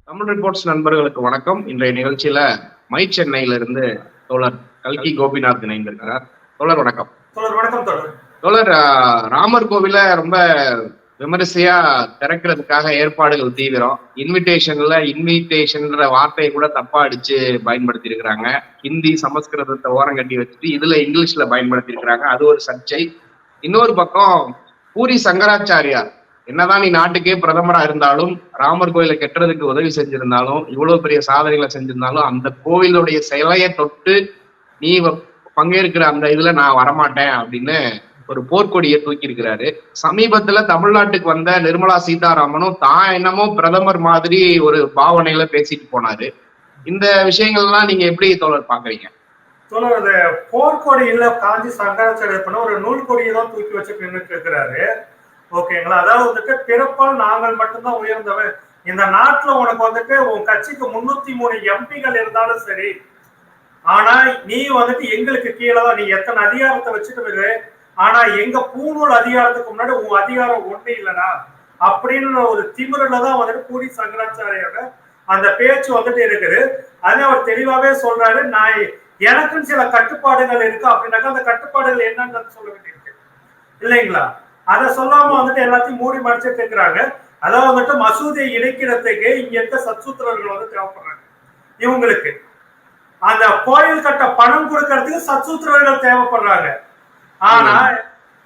Tamil reports நண்பர்களுக்கு வணக்கம். இன்றைய நிகழ்ச்சியில மை சென்னையிலிருந்து தோழர் கல்கி கோபிநாத் இணைந்திருக்கிறார். தோழர் வணக்கம். தோழர், ராமர் கோவில ரொம்ப விமரிசையா திறக்கிறதுக்காக ஏற்பாடுகள் தீவிரம். இன்விடேஷன்ன்ற வார்த்தையை கூட தப்பா அடிச்சு பயன்படுத்தி இருக்கிறாங்க. ஹிந்தி சமஸ்கிருதத்தை ஓரம் கட்டி வச்சுட்டு இதுல இங்கிலீஷ்ல பயன்படுத்தி இருக்கிறாங்க. அது ஒரு சர்ச்சை. இன்னொரு பக்கம் பூரி சங்கராச்சாரியார் என்னதான் நீ நாட்டுக்கே பிரதமரா இருந்தாலும், ராமர் கோயிலை கட்டுறதுக்கு உதவி செஞ்சிருந்தாலும், இவ்வளவு பெரிய சாதனைகளை செஞ்சிருந்தாலும், அந்த கோவிலுடைய சிலையை தொட்டு நீ பங்கேற்கிற அந்த இதுல நான் வரமாட்டேன் அப்படின்னு ஒரு போர்க்கொடியை தூக்கி இருக்கிறாரு. சமீபத்துல தமிழ்நாட்டுக்கு வந்த நிர்மலா சீதாராமனும் தான் என்னமோ பிரதமர் மாதிரி ஒரு பாவனையில பேசிட்டு போனாரு. இந்த விஷயங்கள்லாம் நீங்க எப்படி தோழர் பாக்குறீங்க? தோழர், போர்க்கொடி இல்ல, காஞ்சி சங்கராச்சாரியர் பண்ண ஒரு நூல் கொடியை தான் தூக்கி வச்சு நின்றுட்டு இருக்கிறாரு. ஓகேங்களா? அதாவது வந்துட்டு பிறப்பால் நாங்கள் மட்டும்தான் உயர்ந்தவன். இந்த நாட்டுல உனக்கு வந்துட்டு உன் கட்சிக்கு 303 எம்பிகள் இருந்தாலும் சரி, ஆனா நீ வந்துட்டு எங்களுக்கு கீழே தான். நீ எத்தனை அதிகாரத்தை வச்சுட்டு, ஆனா எங்க பூநூல் அதிகாரத்துக்கு முன்னாடி உன் அதிகாரம் ஒண்ணு இல்லைனா அப்படின்னு ஒரு திமிரில தான் வந்துட்டு பூரி சங்கராச்சாரியோட அந்த பேச்சு வந்துட்டு இருக்குது. அது அவர் தெளிவாவே சொல்றாரு, நான் எனக்குன்னு சில கட்டுப்பாடுகள் இருக்கு அப்படின்னாக்கா அந்த கட்டுப்பாடுகள் என்னன்னு சொல்ல வேண்டியிருக்கு இல்லைங்களா? அதை சொல்லாம வந்துட்டு எல்லாத்தையும் மூடி மறைச்சிட்டு இருக்கிறாங்க. அதாவது வந்துட்டு மசூதியை இணைக்கிறதுக்கு இங்க இருக்க சத்சூத்திரர்கள் வந்து தேவைப்படுறாங்க. இவங்களுக்கு அந்த கோயில் கட்ட பணம் கொடுக்கறதுக்கு சத்சூத்திரர்கள் தேவைப்படுறாங்க. ஆனா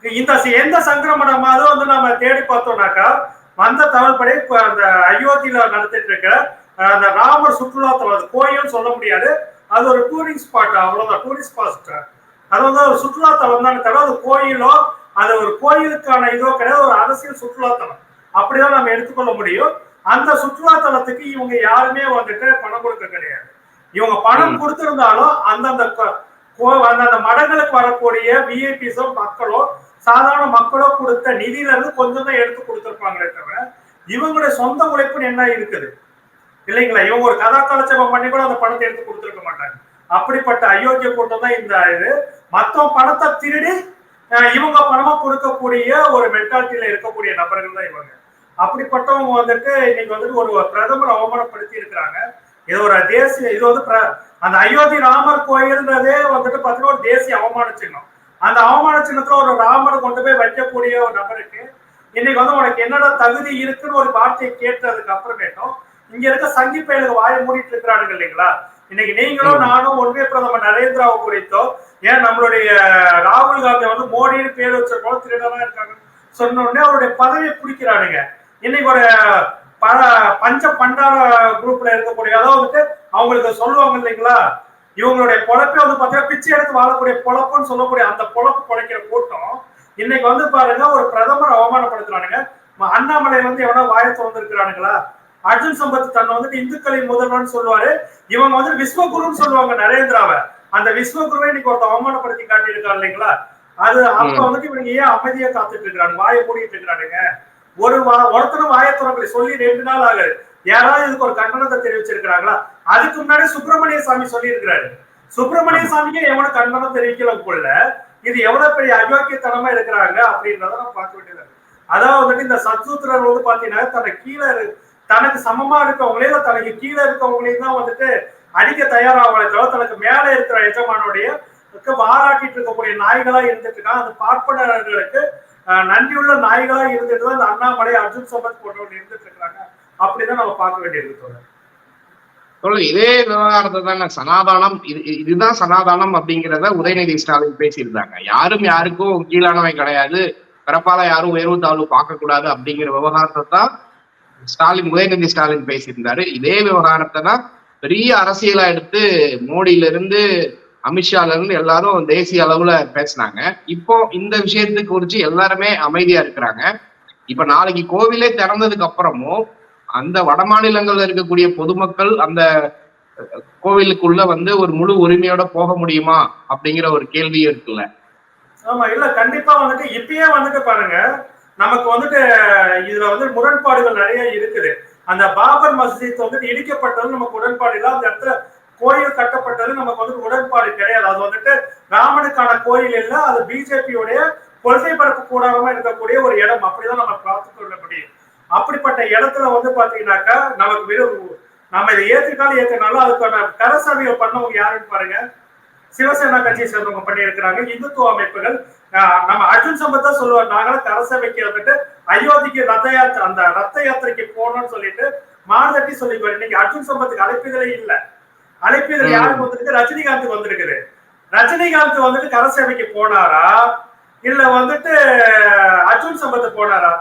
இந்த எந்த சங்கிரமணமாவது வந்து நம்ம தேடி பார்த்தோம்னாக்கா வந்த தகவல்படி அந்த அயோத்தியில நடத்திட்டு இருக்கிற அந்த ராமர் சுற்றுலாத்தலம், அது கோயில் சொல்ல முடியாது, அது ஒரு டூரிஸ்ட் ஸ்பாட், அவ்வளவுதான். டூரிஸ்ட் ஸ்பாட் அது வந்து ஒரு சுற்றுலாத்தலம் தான் தவிர அது கோயிலோ அது ஒரு கோயிலுக்கான இதோ கிடையாது, ஒரு அரசியல் சுற்றுலாத்தலம் அப்படிதான் நம்ம எடுத்துக்கொள்ள முடியும். அந்த சுற்றுலாத்தலத்துக்கு இவங்க யாருமே வந்துட்டு பணம் கொடுக்க கிடையாது. இவங்க பணம் கொடுத்திருந்தாலும் அந்தந்த மடங்களுக்கு வரக்கூடிய விஐபிஸோ மக்களோ சாதாரண மக்களோ கொடுத்த நிதியில இருந்து கொஞ்சம் தான் எடுத்து கொடுத்திருப்பாங்களே தவிர இவங்களுடைய சொந்த உழைப்புன்னு என்ன இருக்குது இல்லைங்களா? இவங்க ஒரு கதா கலட்சேபம் பண்ணி கூட அந்த பணத்தை எடுத்து கொடுத்துருக்க மாட்டாங்க. அப்படிப்பட்ட அயோக்கிய கூட்டம் தான் இந்த இது. மற்ற பணத்தை திருடி இவங்க பணமா கொடுக்கக்கூடிய ஒரு மென்டாலிட்டியில இருக்கக்கூடிய நபர்கள் தான் இவங்க. அப்படிப்பட்டவங்க வந்துட்டு இன்னைக்கு வந்துட்டு ஒரு பிரதமர் அவமானப்படுத்தி இருக்கிறாங்க. இது ஒரு தேசிய, இது வந்து அந்த அயோத்தி ராமர் கோயில்ன்றதே வந்துட்டு பாத்தீங்கன்னா ஒரு தேசிய அவமான சின்னம். அந்த அவமான சின்னத்துல ஒரு ராமரை கொண்டு போய் வைக்கக்கூடிய ஒரு நபருக்கு இன்னைக்கு வந்து உனக்கு என்னடா தகுதி இருக்குன்னு ஒரு வார்த்தையை கேட்டதுக்கு அப்புறமேட்டும் இங்க இருக்க சங்கி பயலுக்கு வாய மூடிட்டு இருக்கிறானுங்க இல்லைங்களா? இன்னைக்கு நீங்களும் நானும் ஒன்றிய பிரதமர் நரேந்திராவை குறித்தோ, ஏன் நம்மளுடைய ராகுல் காந்தி வந்து மோடின்னு பேர் வச்சிருக்கோம் திருடனா இருக்காங்க சொன்ன உடனே அவருடைய பதவியை பிடிக்கிறானுங்க. இன்னைக்கு ஒரு பஞ்ச பண்டார குரூப்ல இருக்கக்கூடிய, அதாவது வந்துட்டு அவங்களுக்கு சொல்லுவாங்க இல்லைங்களா, இவங்களுடைய பொழப்பே வந்து பாத்தீங்கன்னா பிச்சை எடுத்து வாழக்கூடிய பொழப்புன்னு சொல்லக்கூடிய அந்த பொழப்பு பொழைக்கிற கூட்டம் இன்னைக்கு வந்து பாருங்க ஒரு பிரதமர் அவமானப்படுத்துறானுங்க. அண்ணாமலை வந்து எவனா வாயத்தை வந்திருக்கிறானுங்களா? அர்ஜுன் சம்பத் தன்னை வந்துட்டு இந்துக்களின் முதல்வன் சொல்லுவாரு. இவங்க வந்து விஸ்வகுருன்னு சொல்லுவாங்க நரேந்திராவை. அந்த விஸ்வகுருவை இன்னைக்கு ஒருத்த அவமானப்படுத்தி காட்டியிருக்காரு இல்லைங்களா? அது அப்ப வந்துட்டு இவங்க ஏன் அமைதியா காத்துட்டு இருக்கிறாங்க, வாயை மூடிட்டு இருக்கிறானுங்க? ஒருத்தரும் வாயத்துறங்களை சொல்லி 2 நாள் ஆகுது. யாராவது இதுக்கு ஒரு கண்டனத்தை தெரிவிச்சிருக்கிறாங்களா? அதுக்கு முன்னாடி சுப்பிரமணிய சாமி சொல்லி இருக்கிறாரு. சுப்பிரமணிய சாமிக்கு எவனும் கண்டனம் தெரிவிக்கல போல. இது எவ்வளவு பெரிய அயோக்கியத்தனமா இருக்கிறாங்க அப்படின்றத நம்ம பார்க்க வேண்டியது. அதாவது வந்துட்டு இந்த சத்சூத்திரர் வந்து பாத்தீங்கன்னா தனக்கு கீழே தனக்கு சமமா இருக்கவங்களே தனக்கு கீழே இருக்கவங்களையும் தான் வந்துட்டு அடிக்க தயாராகவே தவிர தனக்கு மேல இருக்கிற எஜமானுடைய பாராட்டிட்டு இருக்கக்கூடிய நாய்களா இருந்துட்டு இருக்காங்க. அந்த பார்ப்பனர்களுக்கு நன்றியுள்ள நாய்களா இருந்துட்டு தான் அந்த அண்ணாமலை அர்ஜுன் சம்பத் போன்றவங்க இருந்துட்டு இருக்காங்க. அப்படிதான் நம்ம பார்க்க வேண்டியது. இதே விவகாரத்தை தானே சனாதானம், இதுதான் சனாதானம் அப்படிங்கிறத உதயநிதி ஸ்டாலின் பேசியிருந்தாங்க. யாரும் யாருக்கும் கீழானவை கிடையாது, பிறப்பால யாரும் உயர்வு தாழ்வு பார்க்க கூடாது அப்படிங்கிற விவகாரத்தை தான் உதயநிதி ஸ்டாலின் பேசியிருந்தாரு. இதே விவகாரத்தை தான் பெரிய அரசியலா எடுத்து மோடியில இருந்து அமித்ஷால இருந்து எல்லாரும் தேசிய அளவுல பேசினாங்க. இப்போ இந்த விஷயத்தை குறிச்சு எல்லாருமே அமைதியா இருக்கிறாங்க. இப்ப நாளைக்கு கோவிலே திறந்ததுக்கு அப்புறமும் அந்த வட மாநிலங்கள்ல இருக்கக்கூடிய பொதுமக்கள் அந்த கோவிலுக்குள்ள வந்து ஒரு முழு உரிமையோட போக முடியுமா அப்படிங்கிற ஒரு கேள்வி இருக்குல்ல? ஆமா, இல்ல கண்டிப்பா வந்துட்டு இப்பயே வந்துட்டு பாருங்க, நமக்கு வந்துட்டு இதுல வந்து முரண்பாடுகள் நிறைய இருக்குது. அந்த பாபர் மஸ்ஜித் வந்துட்டு இடிக்கப்பட்டது நமக்கு உடன்பாடு இல்லை. அந்த இடத்துல கோயில் கட்டப்பட்டது நமக்கு வந்துட்டு உடன்பாடு கிடையாது. அது வந்துட்டு ராமனுக்கான கோயில் இல்லை, அது பிஜேபியோடைய கொள்கை பரப்பு கூடாரமா இருக்கக்கூடிய ஒரு இடம். அப்படிதான் நம்ம பார்த்து கொள்ள முடியும். அப்படிப்பட்ட இடத்துல வந்து பாத்தீங்கன்னாக்கா நமக்கு நம்ம இதை ஏத்துக்காலும் ஏத்துனாலும் அதுக்கான கரசபைகள் பண்ணவங்க யாருன்னு பாருங்க, சிவசேனா கட்சியை சேர்ந்தவங்க பண்ணியிருக்கிறாங்க. இந்துத்துவ அமைப்புகள் நம்ம அர்ஜுன் சம்பத் தான் சொல்லுவார், நாங்களும் கரசபைக்கு வந்துட்டு அயோத்திக்கு ரத்த யாத்திரைக்கு போகணும்னு சொல்லிட்டு மாதட்டி சொல்லிக்குவார். இன்னைக்கு அர்ஜுன் சம்பத்துக்கு அழைப்புகளே இல்ல. அழைப்புகள் யாருக்கு வந்திருக்கு? ரஜினிகாந்த் வந்திருக்குது. ரஜினிகாந்த் வந்துட்டு கரசபைக்கு போனாரா இல்ல வந்துட்டு அர்ஜுன் சம்பத் போனாரா?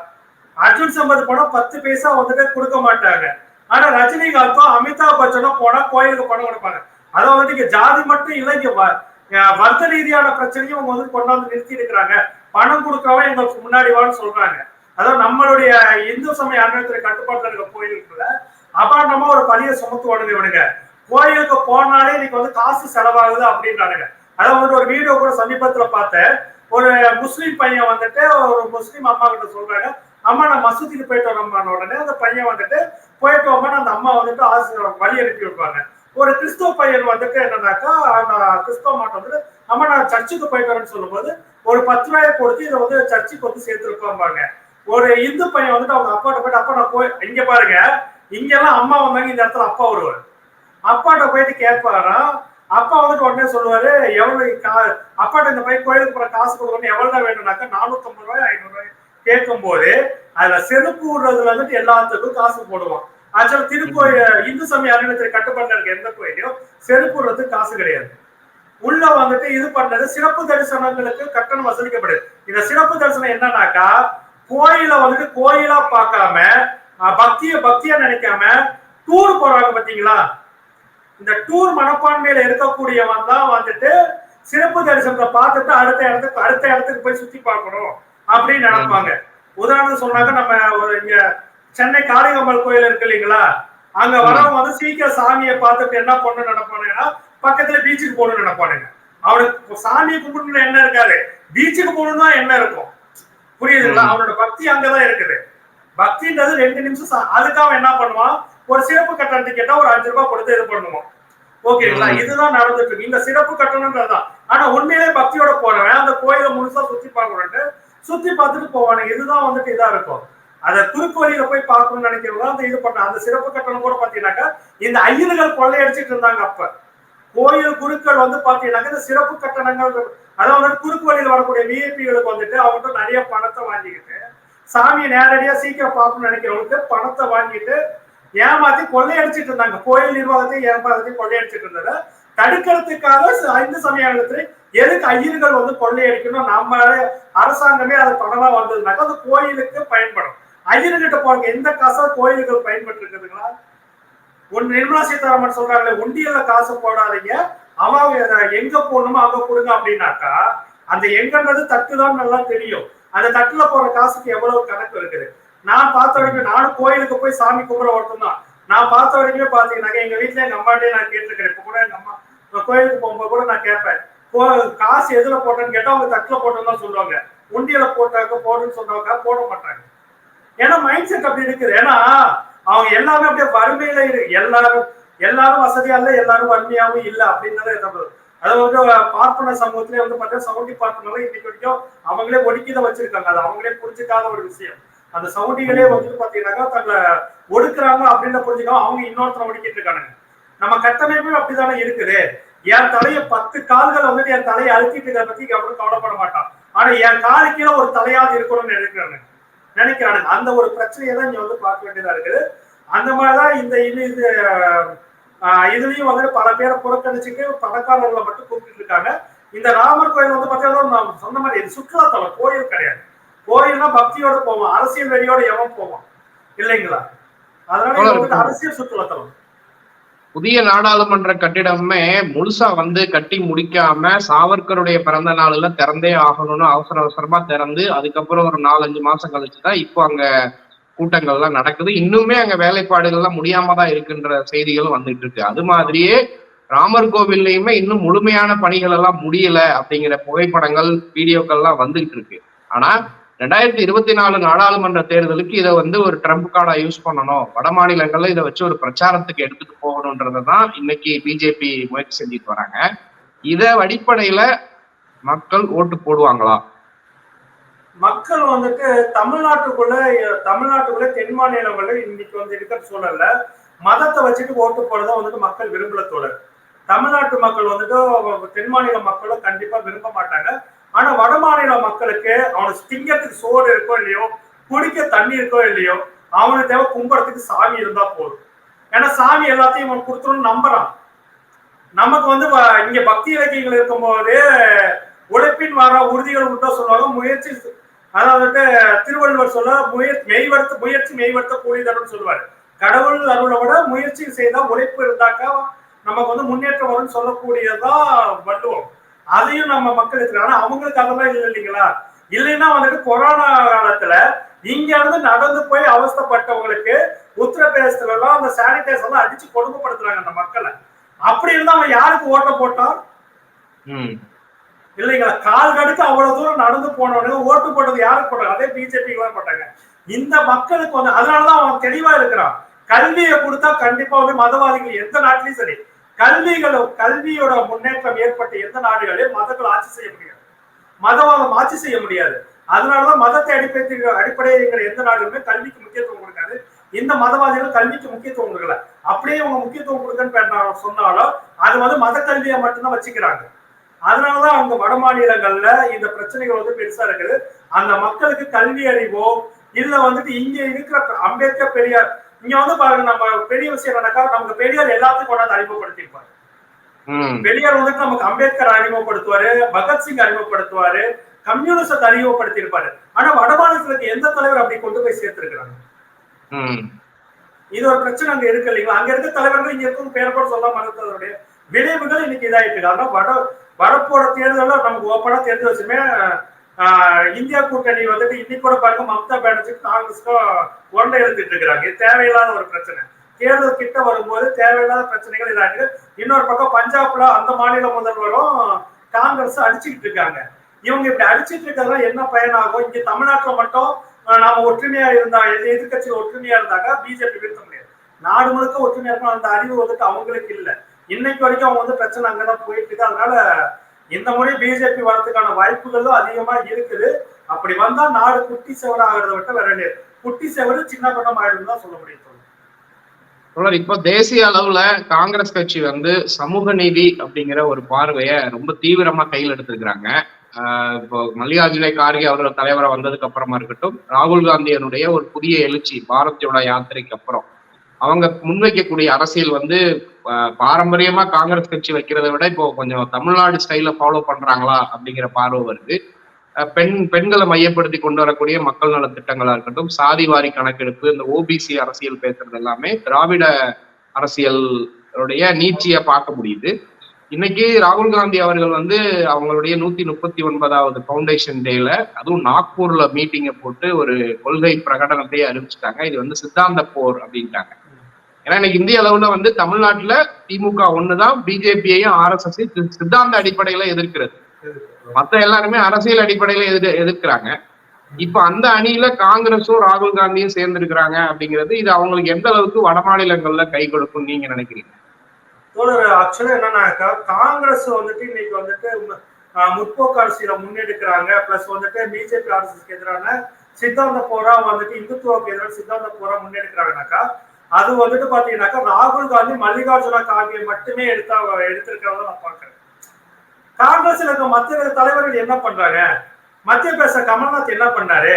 அர்ஜுன் சம்பத் போனா 10 பைசா வந்துட்டு கொடுக்க மாட்டாங்க. ஆனா ரஜினிகாந்தும் அமிதாப் பச்சனும் போனா கோயிலுக்கு பணம் கொடுப்பாங்க. அதான் வந்துட்டு இங்க ஜாதி மட்டும் இல்லை, இங்க வர்த்த ரீதியான பிரச்சனையும் அவங்க வந்து கொண்டாந்து நிறுத்தி இருக்கிறாங்க. பணம் கொடுக்கறவன் எங்களுக்கு முன்னாடி வான்னு சொல்றாங்க. அதாவது நம்மளுடைய இந்து சமய அறநிலையத்துறை கட்டுப்பாட்டுல இருக்க கோயிலுக்குள்ள அபாண்டமா ஒரு பழிய சுமத்துவானுங்க இவனுங்க. கோயிலுக்கு போனாலே இன்னைக்கு வந்து காசு செலவாகுது அப்படின்றானுங்க. அதாவது வந்து ஒரு வீடியோ கூட சமீபத்துல பார்த்தேன். ஒரு முஸ்லீம் பையன் வந்துட்டு ஒரு முஸ்லீம் அம்மா கிட்ட சொல்றாங்க, அம்மா நான் மசூதிக்கு போயிட்டு வரோம்மான உடனே அந்த பையன் வந்துட்டு போயிட்டு வரோம்னா அந்த அம்மா வந்துட்டு வழி அனுப்பி வைப்பாங்க. ஒரு கிறிஸ்துவ பையன் வந்துட்டு என்னன்னாக்கா அந்த கிறிஸ்தவ மாட்டை வந்துட்டு அம்மா நான் சர்ச்சுக்கு போயிட்டு வரேன்னு சொல்லும் போது ஒரு 10 ரூபாயை கொடுத்து இதை வந்து சர்ச்சுக்கு வந்து சேர்த்துருப்பாங்க. ஒரு இந்து பையன் வந்துட்டு அவங்க அப்பாட்ட போயிட்டு அப்பா நான் போய் இங்க பாருங்க, இங்க எல்லாம் அம்மா வந்தாங்க, இந்த இடத்துல அப்பா வருவார். அப்பாட்ட போயிட்டு கேட்பாராம். அப்பா வந்துட்டு உடனே சொல்லுவாரு, எவ்வளவு அப்பாட்ட இந்த பையன் கோயிலுக்கு போற காசு கொடுக்கணும் எவ்வளவு வேணும்னாக்கா 450 ரூபாய் 500 ரூபாய் கேட்கும் போது அதுல செருப்பு விடுறதுல வந்துட்டு எல்லாத்துக்கும் காசு போடுவான். ஆக்சுவலா திருக்கோயில் இந்து சமய அறநிலையத்துறை கட்டுப்பாட்டுல இருக்க எந்த கோயிலையும் செருப்பு விடுறதுக்கு காசு கிடையாது. உள்ள வந்துட்டு இது பண்ணது சிறப்பு தரிசனங்களுக்கு கட்டணம் வசூலிக்கப்படுது. இந்த சிறப்பு தரிசனம் என்னன்னாக்கா கோயில வந்துட்டு கோயிலா பார்க்காம பக்தியா நினைக்காம டூர் போறாங்க பாத்தீங்களா, இந்த டூர் மனப்பான்மையில இருக்கக்கூடியவன் தான் வந்துட்டு சிறப்பு தரிசனத்தை பார்த்துட்டு அடுத்த இடத்துக்கு போய் சுத்தி பார்க்கணும் அப்படின்னு நினைப்பாங்க. உதாரணம் சொன்னாக்க நம்ம ஒரு இங்க சென்னை காளிகம்மாள் கோயில் இருக்கு இல்லைங்களா, அங்க வரவங்க வந்து சீக்கிரம் சாமியை பார்த்துட்டு என்ன பண்ணு நினைப்பானுங்கன்னா பக்கத்துல பீச்சுக்கு போகணும்னு நினைப்பானுங்க. அவனுக்கு சாமியை கும்பிடணும்னு என்ன இருக்காது, பீச்சுக்கு போகணும்னு தான் என்ன இருக்கும். புரியுதுங்களா? அவனோட பக்தி அங்கதான் இருக்குது. பக்தின்றது 2 நிமிஷம். அதுக்காக என்ன பண்ணுவான், ஒரு சிறப்பு கட்டணம் டிக்கெட்டா ஒரு 5 ரூபாய் கொடுத்து இது பண்ணுவான். ஓகேங்களா? இதுதான் நடந்துட்டு இருக்கு இந்த சிறப்பு கட்டணம்ன்றதுதான். ஆனா உண்மையிலே பக்தியோட போறவன் அந்த கோயிலை முழுசா சுத்தி பார்க்கணும்னு சுத்தி பார்த்துட்டு போவானுங்க. இதுதான் வந்துட்டு இதா இருக்கும். அதை குறுக்கு வழியில போய் பார்க்கணும்னு நினைக்கிறவங்க அந்த இது பண்ண அந்த சிறப்பு கட்டணம் கூட பாத்தீங்கன்னாக்கா இந்த ஐயர்கள் கொள்ளையடிச்சிட்டு இருந்தாங்க. அப்ப கோயில் குருக்கள் வந்து பாத்தீங்கன்னாக்கா இந்த சிறப்பு கட்டணங்கள், அதாவது குறுக்கு வழியில் வரக்கூடிய விஐபிகளுக்கு வந்துட்டு அவங்க நிறைய பணத்தை வாங்கிக்கிட்டு சாமியை நேரடியா சீக்கிரம் பார்க்கணும்னு நினைக்கிறவங்களுக்கு பணத்தை வாங்கிட்டு ஏமாத்தி கொள்ளையடிச்சிட்டு இருந்தாங்க. கோயில் நிர்வாகத்தை ஏமாத்தி கொள்ளையடிச்சிட்டு இருந்ததை தடுக்கிறதுக்காக இந்து சமயத்துல எதுக்கு ஐயர்கள் வந்து கொள்ளையடிக்கணும், நம்ம அரசாங்கமே அது பணமா வந்ததுனாக்கா அது கோயிலுக்கு பயன்படும். ஐயர்கிட்ட போறாங்க எந்த காசா கோயில்கள் பயன்பட்டு இருக்குதுங்களா? ஒன்னு நிர்மலா சீதாராமன் சொல்றாங்களே உண்டியல்ல காசு போடாதீங்க, அவங்க எங்க போடணுமோ அங்க கொடுங்க அப்படின்னாக்கா அந்த எங்கன்றது தட்டுதான் நல்லா தெரியும். அந்த தட்டுல போற காசுக்கு எவ்வளவு கணக்கு இருக்குது. நான் பார்த்த வரைக்கும் நானும் கோயிலுக்கு போய் சாமி கும்பிட ஒருத்தம் தான். நான் பார்த்த வரைக்குமே பாத்தீங்கன்னாக்கா எங்க வீட்டுல எங்க அம்மாட்டே நான் கேட்டுருக்கிறேன். இப்ப கூட எங்க அம்மா கோயிலுக்கு போகும்போது கூட நான் கேட்பேன், காசு எதுல போட்டேன்னு கேட்டா அவங்க தட்டுல போட்டோன்னு தான் சொல்லுவாங்க. உண்டியல போட்டாக்க போடுன்னு சொன்னாக்கா போட மாட்டாங்க. ஏன்னா மைண்ட் செட் அப்படி இருக்குது. ஏன்னா அவங்க எல்லாமே அப்படியே வறுமையில இருக்கு. எல்லாரும் வசதியா இல்ல, எல்லாரும் வறுமையாவும் இல்லை அப்படின்றத. அதாவது வந்து பார்ப்பன சமூகத்திலே வந்து பார்த்தீங்கன்னா சவுண்டி பார்ப்பனர்கள் இன்னைக்கு வரைக்கும் அவங்களே ஒடுக்கிதான் வச்சிருக்காங்க. அது அவங்களே புரிஞ்சுக்காத ஒரு விஷயம். அந்த சவுண்டிகளே வந்துட்டு பாத்தீங்கன்னாக்கா தங்களை ஒடுக்குறாங்க அப்படின்னு புரிஞ்சுக்காம அவங்க இன்னொருத்தரை ஒடுக்கிட்டு இருக்காங்க. நம்ம கட்டமைப்பும் அப்படித்தானே இருக்குது. என் தலையை 10 கால்கள் வந்துட்டு என் தலையை அழுத்திட்டு இதை பத்தி அவரும் கவலைப்பட மாட்டான். ஆனா என் காலுக்கீழே ஒரு தலையாவது இருக்கணும்னு நினைக்கிறானுங்க. அந்த ஒரு பிரச்சனையை தான் இங்க வந்து பார்க்க வேண்டியதா இருக்குது. அந்த மாதிரிதான் இந்த இதுலயும் வந்துட்டு பல பேரை புறக்கணிச்சுட்டு பணக்காரர்களை மட்டும் கூப்பிட்டு இருக்காங்க. இந்த ராமர் கோயில் வந்து பார்த்தீங்கன்னா சொன்ன மாதிரி இது சுற்றுலாத்தலம், கோயில் கிடையாது. கோயில்னா பக்தியோட போவான், அரசியல் வெறியோட எவன் போவான் இல்லைங்களா? அதனால அரசியல் சுற்றுலாத்தலம். புதிய நாடாளுமன்ற கட்டிடமே முழுசா வந்து கட்டி முடிக்காம சாவர்கருடைய பிறந்த நாள்ல திறந்தே ஆகணும்னு அவசரமா திறந்து அதுக்கப்புறம் ஒரு 4-5 மாசம் கழிச்சுதான் இப்போ அங்க கூட்டங்கள்லாம் நடக்குது. இன்னுமே அங்க வேலைப்பாடுகள்லாம் முடியாம தான் இருக்குன்ற செய்திகளும் வந்துட்டு இருக்கு. அது மாதிரியே ராமர் கோவில்லையுமே இன்னும் முழுமையான பணிகள் எல்லாம் முடியல அப்படிங்கிற புகைப்படங்கள் வீடியோக்கள்லாம் வந்துகிட்டு இருக்கு. ஆனா 2024 நாடாளுமன்ற தேர்தலுக்கு இதை வந்து ஒரு ட்ரம்ப் கார்டா யூஸ் பண்ணணும், வட மாநிலங்கள்ல இதை வச்சு ஒரு பிரச்சாரத்துக்கு எடுத்துட்டு போகணும்ன்றதான் இன்னைக்கு பிஜேபி முயற்சி செஞ்சுட்டு வராங்க. இத அடிப்படையில மக்கள் ஓட்டு போடுவாங்களா? மக்கள் வந்துட்டு தமிழ்நாட்டுக்குள்ள தென் மாநிலங்கள்ல இன்னைக்கு வந்து இருக்கிற சூழல்ல மதத்தை வச்சுட்டு ஓட்டு போறத வந்துட்டு மக்கள் விரும்பல தோழர். தமிழ்நாட்டு மக்கள் வந்துட்டு தென் மாநில மக்களும் கண்டிப்பா விரும்ப மாட்டாங்க. ஆனா வட மாநில மக்களுக்கு அவனுக்கு திங்கறதுக்கு சோறு இருக்கோ இல்லையோ, குடிக்க தண்ணி இருக்கோ இல்லையோ, அவனுக்கு தேவை கும்புறதுக்கு சாமி இருந்தா போதும். ஏன்னா சாமி எல்லாத்தையும் அவன் கொடுத்துருன்னு நம்புறான். நமக்கு வந்து இங்க பக்தி இலக்கியங்கள் இருக்கும் போது உழைப்பின் வர உறுதிகள் விட்டா சொல்லுவாங்க, முயற்சி, அதாவது திருவள்ளுவர் சொல்ல முயற்சி மெய்வர்த்த கூலி தரும் சொல்லுவாரு. கடவுள் அருளை விட முயற்சி செய்தா உழைப்பு இருந்தாக்கா நமக்கு வந்து முன்னேற்றம் வரும்னு சொல்லக்கூடியதான் வள்ளுவம். அதையும் நம்ம மக்கள் இருக்கிறாங்க. ஆனா அவங்களுக்கு அதெல்லாம் இல்லை இல்லைங்களா? இல்லைன்னா வந்துட்டு கொரோனா காலத்துல இங்க இருந்து நடந்து போய் அவஸ்தைப்பட்டவங்களுக்கு உத்தரப்பிரதேசத்துல எல்லாம் அந்த சானிடைசர் எல்லாம் அடிச்சு கொடுமைப்படுத்துறாங்க அந்த மக்களை. அப்படி இருந்தா அவன் யாருக்கு ஓட்ட போட்டான் இல்லைங்களா? கால் கடுக்கு அவ்வளவு தூரம் நடந்து போனவங்க ஓட்டு போட்டது யாருக்கு போட்டாங்க? அதே பிஜேபிக்கு தான் போட்டாங்க. இந்த மக்களுக்கு வந்து அதனாலதான் அவன் தெளிவா இருக்கிறான். கல்வியை கொடுத்தா கண்டிப்பா வந்து மதவாதிகள் எந்த நாட்டிலையும் சரி, கல்வியோட முன்னேற்றம் ஏற்பட்ட எந்த நாடுகளையும் மதங்கள் ஆட்சி செய்ய முடியாது, மதவாதம் ஆட்சி செய்ய முடியாது. அதனாலதான் மதத்தை அடிப்படைங்கிற எந்த நாடுகளுமே கல்விக்கு முக்கியத்துவம் கொடுக்காது. இந்த மதவாதிகள் கல்விக்கு முக்கியத்துவம் கொடுக்கல. அப்படியே இவங்க முக்கியத்துவம் கொடுக்கன்னு சொன்னாலும் அது வந்து மத கல்வியை மட்டும்தான் வச்சுக்கிறாங்க. அதனாலதான் அவங்க வட மாநிலங்கள்ல இந்த பிரச்சனைகள் வந்து பெருசா இருக்குது. அந்த மக்களுக்கு கல்வி அறிவோ இல்ல வந்துட்டு இங்க இருக்கிற அம்பேத்கர் பெரியார், இங்க வந்து பாருங்க, நம்ம பெரிய விஷயம் என்னக்கா, நமக்கு பெரியார் எல்லாத்தையும் கொண்டாந்து அறிமுகப்படுத்திருப்பாரு. பெரியார் வந்துட்டு நமக்கு அம்பேத்கர் அறிமுகப்படுத்துவாரு, பகத்சிங் அறிமுகப்படுத்துவாரு, கம்யூனிஸ்டத்தை அறிமுகப்படுத்தியிருப்பாரு. ஆனா வட மாநிலத்துக்கு எந்த தலைவர் அப்படி கொண்டு போய் சேர்த்திருக்கிறாங்க? இது ஒரு பிரச்சனை அங்க இருக்கு இல்லைங்களா? அங்க இருக்க தலைவர்கள் இங்க இருக்கும் பேரை கூட சொல்ல மறுத்ததோடைய விளைவுகள் இன்னைக்கு இதாயிட்டு இருக்கு. அதனால வரப்போற தேர்தல நமக்கு ஓப்பனா தெரிஞ்சு வச்சுமே, இந்தியா கூட்டணி வந்துட்டு இன்னைக்கு கூட பாருங்க, மம்தா பானர்ஜிக்கு காங்கிரஸ்க்கும் உருண்டை எழுதிட்டு இருக்கிறாங்க. இது தேவையில்லாத ஒரு பிரச்சனை. தேர்தல் கிட்ட வரும்போது தேவையில்லாத பிரச்சனைகள் இதாக்கு. இன்னொரு பக்கம் பஞ்சாப்ல அந்த மாநில முதல்வரும் காங்கிரஸ் அடிச்சுக்கிட்டு இருக்காங்க. இவங்க இப்படி அடிச்சுட்டு இருக்கிறதுலாம் என்ன பயனாகும்? இங்க தமிழ்நாட்டுல மட்டும் நாம ஒற்றுமையா இருந்தா, எதிர்கட்சியில் ஒற்றுமையா இருந்தாங்க பிஜேபி வீழ்த்த முடியாது. நாடு முழுக்க ஒற்றுமையா இருக்கணும், அந்த அறிவு வந்துட்டு அவங்களுக்கு இல்லை. இன்னைக்கு வரைக்கும் அவங்க வந்து பிரச்சனை அங்கதான் போயிட்டு இருக்கு. அதனால இந்த முறை பிஜேபி வரதுக்கான வாய்ப்புகளும் அதிகமா இருக்குது. அப்படி வந்தா நாடு குட்டி செவர ஆகிறத விட்டு வேற குட்டி செவரு சின்ன பட்டம் ஆயிடும் தான் சொல்ல முடியும். இப்போ தேசிய அளவுல காங்கிரஸ் கட்சி வந்து சமூக நீதி அப்படிங்கிற ஒரு பார்வைய ரொம்ப தீவிரமா கையில் எடுத்திருக்கிறாங்க. இப்போ மல்லிகார்ஜுன கார்கே அவர்கள் தலைவரை வந்ததுக்கு அப்புறமா இருக்கட்டும், ராகுல் காந்தியனுடைய ஒரு புதிய எழுச்சி பாரத் ஜோடோ யாத்திரைக்கு அப்புறம் அவங்க முன்வைக்கக்கூடிய அரசியல் வந்து பாரம்பரியமா காங்கிரஸ் கட்சி வைக்கிறத விட இப்போ கொஞ்சம் தமிழ்நாடு ஸ்டைல ஃபாலோ பண்றாங்களா அப்படிங்கிற பார்வை வருது. பெண்களை மையப்படுத்தி கொண்டு வரக்கூடிய மக்கள் நல திட்டங்களா இருக்கட்டும், சாதிவாரி கணக்கெடுப்பு, இந்த ஓபிசி அரசியல் பேசுறது எல்லாமே திராவிட அரசியலுடைய நீட்சியை பார்க்க முடியுது. இன்னைக்கு ராகுல் காந்தி அவர்கள் வந்து அவங்களுடைய 139வது ஃபவுண்டேஷன் டேல, அதுவும் நாக்பூர்ல மீட்டிங்கை போட்டு ஒரு கொள்கை பிரகடனத்தையே அறிவிச்சுட்டாங்க. இது வந்து சித்தாந்த போர் அப்படின்ட்டாங்க. ஏன்னா இன்னைக்கு இந்திய அளவுல வந்து தமிழ்நாட்டுல திமுக ஒண்ணுதான் பிஜேபியையும் RSS சித்தாந்த அடிப்படையில எதிர்க்கிறது. மத்த எல்லாருமே அரசியல் அடிப்படையில எதிர்க்கிறாங்க. இப்ப அந்த அணியில காங்கிரஸும் ராகுல் காந்தியும் சேர்ந்து இருக்கிறாங்க அப்படிங்கிறது, இது அவங்களுக்கு எந்த அளவுக்கு வட மாநிலங்கள்ல கை கொடுக்கும் நீங்க நினைக்கிறீங்க? ஆக்சுவலா என்னன்னாக்கா, காங்கிரஸ் வந்துட்டு இன்னைக்கு வந்துட்டு முற்போக்கு அரசியல முன்னெடுக்கிறாங்க. பிளஸ் வந்துட்டு பிஜேபி RSSக்கு எதிரான சித்தாந்த போரா வந்துட்டு இந்துத்துவக்கு எதிரான சித்தாந்த போரா முன்னெடுக்கிறாங்கனாக்கா, அது வந்துட்டு பாத்தீங்கன்னாக்கா ராகுல் காந்தி மல்லிகார்ஜுன கார்கே மட்டுமே எடுத்திருக்கிறத நான் பாக்குறேன். காங்கிரஸ்ல இருக்க மத்திய தலைவர்கள் என்ன பண்றாங்க? மத்திய பிரதேச கமல்நாத் என்ன பண்ணாரு?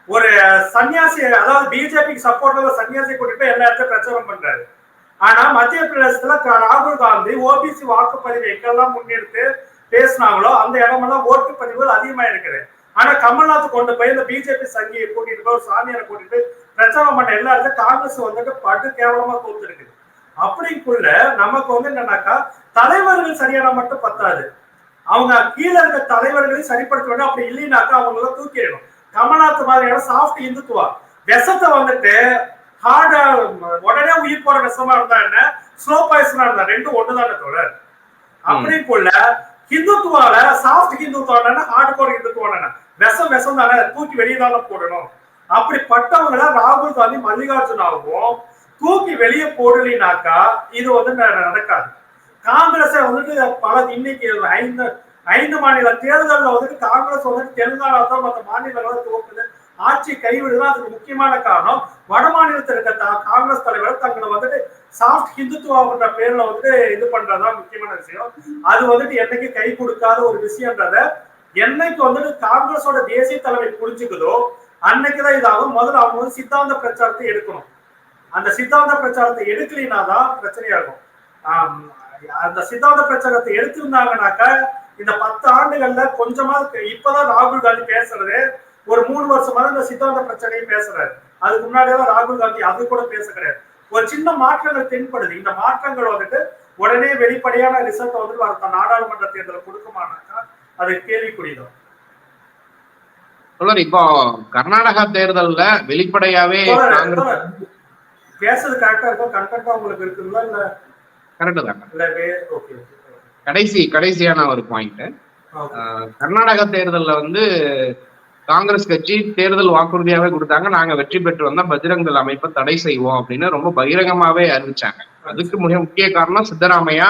ஒரு சன்னியாசி, அதாவது பிஜேபிக்கு சப்போர்ட்ல சன்னியாசி கூட்டிட்டு போய் எல்லா இடத்தையும் பிரச்சாரம் பண்றாரு. ஆனா மத்திய பிரதேசத்துல ராகுல் காந்தி ஓபிசி வாக்குப்பதிவு எங்கெல்லாம் முன்னெடுத்து பேசினாங்களோ அந்த இடமெல்லாம் ஓட்டுப்பதிவுகள் அதிகமா இருக்குது. ஆனா கமல்நாத் கொண்டு போய் இந்த பிஜேபி சங்கியை கூட்டிட்டு போய், சாமியாரை கூட்டிட்டு போய் பிரச்சாரம் பண்ண எல்லா இடத்துல காங்கிரஸ் வந்துட்டு படு கேவலமா தோத்து இருக்குது. அப்படிக்குள்ள நமக்கு வந்து என்னன்னாக்கா, தலைவர்கள் சரியான மட்டும் பத்தாது, அவங்க கீழே இருக்க தலைவர்களையும் சரிப்படுத்த வேண்டும். அப்படி இல்லைனாக்கா அவங்கள தூக்கிடணும். கமல்நாத் மாதிரியான சாஃப்ட் இந்துத்துவா விஷத்தை வந்துட்டு ஹார்டா உடனே உயிர் போற விஷமா இருந்தா என்ன, ஸ்லோ பாய்சனா இருந்தா ரெண்டும் ஒண்ணுதானே தோழர். அப்படிக்குள்ள ஹிந்துத்துவால soft Hindutva hard core Hindutva விஷம் தானே, தூக்கி வெளியே தானே போடணும். அப்படிப்பட்டவங்கள ராகுல் காந்தி மல்லிகார்ஜுனாவும் தூக்கி வெளியே போடலினாக்கா இது வந்து நடக்காது. காங்கிரஸை வந்துட்டு பல இன்னைக்கு 5 மாநில தேர்தலில் வந்துட்டு காங்கிரஸ் வந்துட்டு தெலுங்கானா தான் மற்ற மாநிலங்களை துவக்குது, ஆட்சி கைவிடுதான். அதுக்கு முக்கியமான காரணம் வட மாநிலத்தில் இருக்க காங்கிரஸ் தலைவர் தங்களை வந்துட்டு சாஃப்ட் ஹிந்துத்துவான்ற பேர்ல வந்துட்டு இது பண்றதுதான் முக்கியமான விஷயம். அது வந்துட்டு என்னைக்கு கை கொடுக்காத ஒரு விஷயம்ன்றத என்னைக்கு வந்துட்டு காங்கிரஸோட தேசிய தலைமை புரிஞ்சுக்குதோ அன்னைக்குதான் இதாகும். முதல்ல அவங்க வந்து சித்தாந்த பிரச்சாரத்தை எடுக்கணும். அந்த சித்தாந்த பிரச்சாரத்தை எடுக்கலினா தான் பிரச்சனையாகும். அந்த சித்தாந்த பிரச்சாரத்தை எடுத்திருந்தாங்கனாக்கா இந்த 10 ஆண்டுகள்ல கொஞ்சமா இப்பதான் ராகுல் காந்தி பேசுறது, ஒரு 3 வருஷமா இந்த சித்தாந்த பிரச்சனையை பேசுறாரு. அதுக்கு முன்னாடியெல்லாம் ராகுல் காந்தி அது கூட பேச கிடையாது. ஒரு சின்ன மாற்றங்கள் தென்படுது. இந்த மாற்றங்கள் வந்துட்டு உடனே வெளிப்படையான ரிசல்ட் வந்துட்டு வர நாடாளுமன்ற தேர்தலை கொடுக்குமானாக்கா அது கேள்விக்குரியதான். இப்போ கர்நாடகா தேர்தல்ல வெளிப்படையாவே பேசுறது கரெக்டா இருக்கும், கண்டென்ட்டா உங்களுக்கு இருக்குங்களா இல்ல? கரெக்ட் தாங்க. ஓகே. கடைசியான ஒரு பாயிண்ட், கர்நாடக தேர்தல்ல வந்து காங்கிரஸ் கட்சி தேர்தல் வாக்குறுதியாவே கொடுத்தாங்க, நாங்க வெற்றி பெற்று வந்தா பஜ்ரங் அமைப்பை தடை செய்வோம் அப்படின்னு ரொம்ப பகிரங்கமாவே அறிவிச்சாங்க. அதுக்கு மிக முக்கிய காரணம் சித்தராமையா,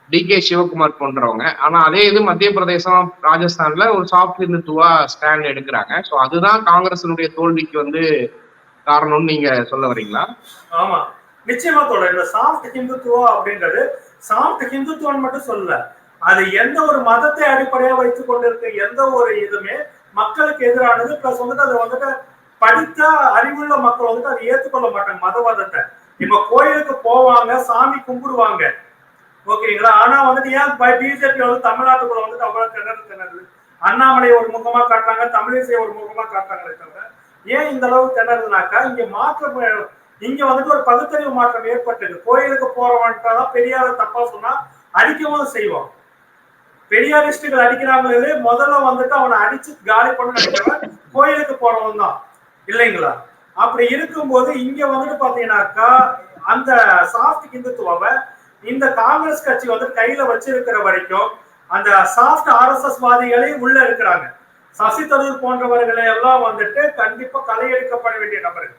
DK சிவகுமார் போன்றவங்க. ஆனா அதே இது மத்திய பிரதேசம், ராஜஸ்தான்ல ஒரு சாஃப்ட் ஹிந்துத்துவா ஸ்டாண்ட் எடுக்கிறாங்க. ஸோ அதுதான் காங்கிரஸினுடைய தோல்விக்கு வந்து காரணம்னு நீங்க சொல்ல வரீங்களா? ஆமா, நிச்சயமா தோழர். இந்த சாஃப்ட் ஹிந்துத்துவா அப்படின்றது சாஃப்ட் ஹிந்துத்துவம் மட்டும் சொல்லல, அது எந்த ஒரு மதத்தை அடிப்படையா வைத்துக் கொண்டிருக்க எந்த ஒரு இதுமே மக்களுக்கு எதிரானது. பிளஸ் வந்துட்டு அதை வந்துட்டு படித்த அறிவுள்ள மக்கள் வந்துட்டு அதை ஏற்றுக்கொள்ள மாட்டாங்க மதவாதத்தை. இப்ப கோயிலுக்கு போவாங்க, சாமி கும்பிடுவாங்க, ஓகேங்களா. ஆனா வந்துட்டு ஏன் பிஜேபி வந்து தமிழ்நாட்டுக்குள்ள வந்துட்டு அவ்வளவு திணறுது? அண்ணாமலை ஒரு முகமா காட்டுறாங்க, தமிழிசை ஒரு முகமா காட்டுறாங்களே தவிர ஏன் இந்த அளவு திணறுதுனாக்கா இங்க மாற்றம், இங்க வந்துட்டு ஒரு பகுத்தறிவு மாற்றம் ஏற்பட்டது. கோயிலுக்கு போறவன்ட்டாதான் பெரியார தப்பா சொன்னா அடிக்கவும் செய்வோம். பெரியாரிஸ்டுகள் அடிக்கிறாங்களே முதல்ல வந்துட்டு அவனை அடிச்சு காலி பண்ண நினைக்கிறவன் கோயிலுக்கு போறவன் தான், இல்லைங்களா? அப்படி இருக்கும்போது இங்க வந்துட்டு பாத்தீங்கன்னாக்கா அந்த சாஃப்ட் ஹிந்துத்துவாவை இந்த காங்கிரஸ் கட்சி வந்து கையில வச்சிருக்கிற வரைக்கும் அந்த சாஃப்ட் RSS வாதிகளே உள்ள இருக்கிறாங்க. சசி தரூர் போன்றவர்களை எல்லாம் வந்துட்டு கண்டிப்பா களையெடுக்கப்பட வேண்டிய நபர்கள்.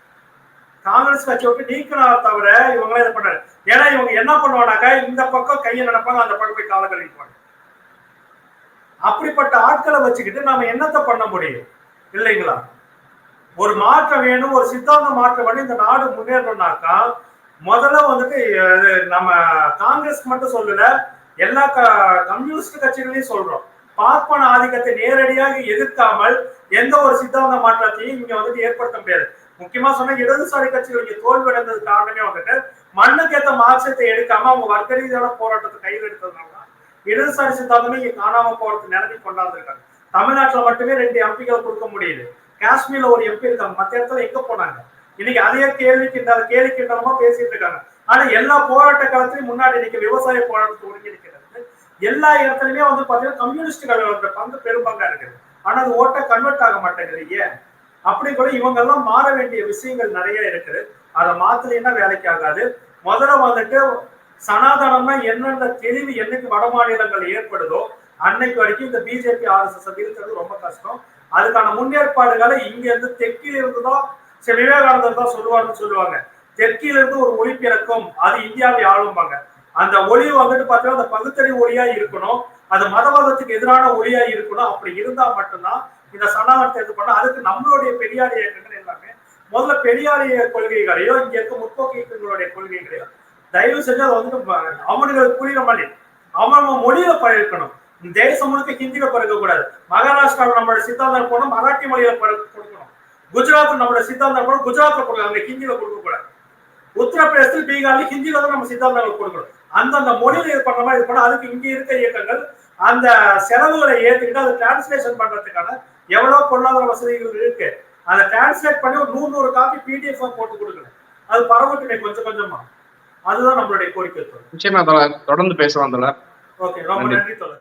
காங்கிரஸ் கட்சி விட்டு நீக்கினா தவிர இவங்களே இதை பண்ணாரு. ஏன்னா இவங்க என்ன பண்ணுவானாக்கா இந்த பக்கம் கையை நடப்பாங்க, அந்த பக்கம் போய் கால கழிப்பாங்க. அப்படிப்பட்ட ஆட்களை வச்சுக்கிட்டு நாம என்னத்தை பண்ண முடியும், இல்லைங்களா? ஒரு மாற்றம் வேணும், ஒரு சித்தாந்த மாற்றம் வேணும். இந்த நாடு முன்னேறணும்னாக்கா முதல்ல வந்துட்டு நம்ம காங்கிரஸ் மட்டும் சொல்லல, எல்லா கம்யூனிஸ்ட் கட்சிகளையும் சொல்றோம். பார்ப்பன ஆதிக்கத்தை நேரடியாக எதிர்க்காமல் எந்த ஒரு சித்தாந்த மாற்றத்தையும் இங்க வந்துட்டு ஏற்படுத்த முடியாது. முக்கியமா சொன்ன இடதுசாரி கட்சிகள் இங்க தோல்வி அடைந்தது காரணமே வந்துட்டு மண்ணுக்கு ஏற்ற மாற்றத்தை எடுக்காம அவங்க வர்க்க ரீதியான போராட்டத்தை கையில் எடுத்ததுனாலதான் இடதுசாரி சித்தாந்தமே இங்க காணாம போறது நிலைமை கொண்டாந்துருக்காங்க. தமிழ்நாட்டுல மட்டுமே 2 எம்பிக்களை கொடுக்க முடியுது, காஷ்மீர்ல ஒரு MP இருக்காங்க, மத்த இடத்துல எங்க போனாங்க? இன்னைக்கு அதே கேள்விக்கின்றமா பேசிட்டு இருக்காங்க. ஆனா எல்லா போராட்ட காலத்திலையும் முன்னாடி இன்னைக்கு விவசாய போராட்டத்தை ஒருங்கி இருக்கிறது. எல்லா இடத்துலயுமே வந்து பாத்தீங்கன்னா கம்யூனிஸ்டுகளோட பங்கு பெரும்பங்கா இருக்குது. ஆனா அது ஓட்ட கன்வெர்ட் ஆக மாட்டேங்குது. ஏன்? அப்படி கூட இவங்க எல்லாம் மாற வேண்டிய விஷயங்கள் நிறைய இருக்குது. அதை மாத்தலைன்னா வேலைக்கு ஆகாது. முதல்ல வந்துட்டு சனாதனம்னா என்னென்ன தெளிவு என்னைக்கு வட மாநிலங்கள் ஏற்படுதோ அன்னைக்கு வரைக்கும் இந்த பிஜேபி RSS இருக்கிறது ரொம்ப கஷ்டம். அதுக்கான முன்னேற்பாடுகளை இங்க இருந்து தெற்கில் இருந்துதான் விவேகானந்தர் தான் சொல்லுவாங்க. தெற்கில இருந்து ஒரு ஒளி பிறக்கும், அது இந்தியாவை ஆளும்பாங்க. அந்த ஒளி வந்துட்டு பாத்தீங்கன்னா அந்த பகுத்தறிவு ஒளியா இருக்கணும், அது மதவாதத்துக்கு எதிரான ஒளியா இருக்கணும். அப்படி இருந்தா மட்டும்தான் இந்த சனாதனத்தை இது பண்ண. அதுக்கு நம்மளுடைய பெரியார் இயக்கங்கள் எல்லாமே முதல்ல பெரியாரிய கொள்கைகளையோ இங்க இருக்க முற்போக்கு இயக்கங்களுடைய கொள்கைகளையோ தயவு செஞ்சு அதை வந்துட்டு அவனுங்களுக்கு புரியுற மாதிரி அவன் மொழியில பழக்கணும். தேசம் முழுக்க ஹிந்தியில பழக்க கூடாது. மகாராஷ்டிராவில் நம்மளோட சித்தாந்தம் போனா மராட்டி மொழியில கொடுக்கணும். குஜராத் நம்மளோட சித்தாந்தம் போனா குஜராத்ல கொடுக்கணும், அங்க ஹிந்தியில கொடுக்க கூடாது. உத்தரப்பிரதேசத்தில் பீகார்ல ஹிந்தியில தான் நம்ம சித்தாந்தங்கள் கொடுக்கணும். அந்தந்த மொழியில இது பண்ண மாதிரி இது பண்ண. அதுக்கு இங்க இருக்க இயக்கங்கள் அந்த செலவுகளை ஏத்துக்கிட்டு அதை டிரான்ஸ்லேஷன் பண்றதுக்கான எவ்வளவு பொருளாதார வசதிகள் இருக்கு, அதை டிரான்ஸ்லேட் பண்ணி ஒரு 100 காப்பி PDF போட்டு கொடுக்கணும். அது பரவட்டுமே கொஞ்சம் கொஞ்சமா. அதுதான் நம்மளுடைய கோரிக்கை. நிச்சயமா தொடர்ந்து பேசுவோம். ஓகே, ரொம்ப நன்றி தோழர்.